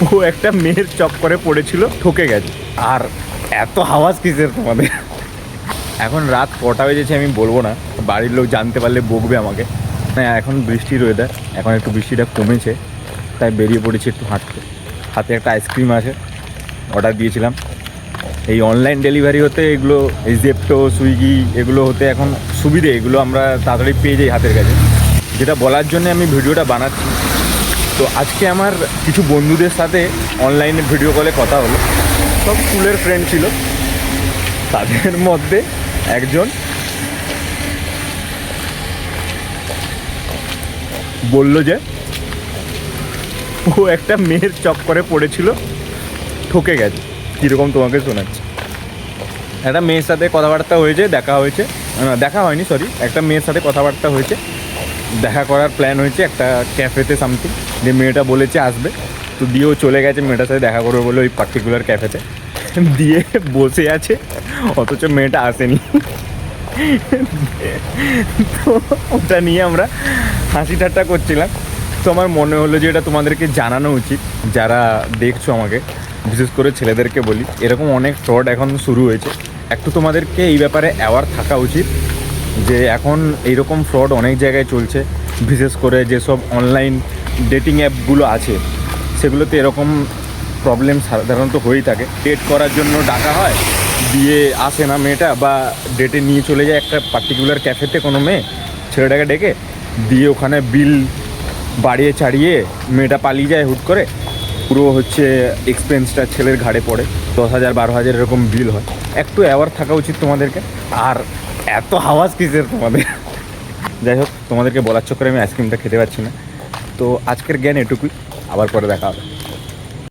ও একটা মেয়ের চক্করে পড়েছিল, ঠকে গেছে। আর এত আওয়াজ কিসের তোমাদের? এখন রাত কটা বেজেছে আমি বলবো না, বাড়ির লোক জানতে পারলে বকবে আমাকে। হ্যাঁ, এখন বৃষ্টির ওয়েদার, এখন একটু বৃষ্টিটা কমেছে, তাই বেরিয়ে পড়েছি একটু হাঁটতে। হাতে একটা আইসক্রিম আছে, অর্ডার দিয়েছিলাম। এই অনলাইন ডেলিভারি হতে এগুলো, এই জেপ্টো, সুইগি, এগুলো হতে এখন সুবিধে, এগুলো আমরা তাড়াতাড়ি পেয়ে যাই হাতের কাছে। যেটা বলার জন্য আমি ভিডিওটা বানাচ্ছি। তো আজকে আমার কিছু বন্ধুদের সাথে অনলাইনে ভিডিও কলে কথা হলো, সব স্কুলের ফ্রেন্ড ছিল। তাদের মধ্যে একজন বলল যে ও একটা মেয়ের চক্করে পড়েছিল, ঠকে গেছে। কীরকম তোমাকে শোনাচ্ছি। একটা মেয়ের সাথে কথাবার্তা হয়েছে, দেখা হয়েছে, দেখা হয়নি সরি, একটা মেয়ের সাথে কথাবার্তা হয়েছে, দেখা করার প্ল্যান হয়েছে একটা ক্যাফেতে সামথিং। যে মেয়েটা বলেছে আসবে, তো দিয়েও চলে গেছে মেয়েটার সাথে দেখা করবে বলে ওই পার্টিকুলার ক্যাফেতে। দিয়ে বসে আছে, অথচ মেয়েটা আসেনি। তো ওটা নিয়ে আমরা হাসি ঠাট্টা করছিলাম। তো আমার মনে হলো যে এটা তোমাদেরকে জানানো উচিত, যারা দেখছো আমাকে, বিশেষ করে ছেলেদেরকে বলি, এরকম অনেক ফ্রড এখন শুরু হয়েছে। একটু তোমাদেরকে এই ব্যাপারে অ্যাওয়ার থাকা উচিত যে এখন এইরকম ফ্রড অনেক জায়গায় চলছে। বিশেষ করে যেসব অনলাইন ডেটিং অ্যাপগুলো আছে সেগুলোতে এরকম প্রবলেম সাধারণত হয়েই থাকে। ডেট করার জন্য ডাকা হয়, দিয়ে আসে না মেয়েটা, বা ডেটে নিয়ে চলে যায় একটা পার্টিকুলার ক্যাফেতে কোনো মেয়ে, ছেলেটাকে ডেকে দিয়ে ওখানে বিল বাড়িয়ে ছাড়িয়ে মেয়েটা পালিয়ে যায় হুট করে। পুরো হচ্ছে এক্সপেন্সটা ছেলের ঘাড়ে পড়ে, 10,000 12,000 এরকম বিল হয়। একটু অ্যাওয়ার থাকা উচিত তোমাদেরকে। আর এত আওয়াজ কিসের তোমাদের? যাই হোক, তোমাদেরকে বলার চক্করে আমি আইসক্রিমটা খেতে পারছি না। তো আজকের জ্ঞান এটুকুই, আবার পরে দেখা হবে।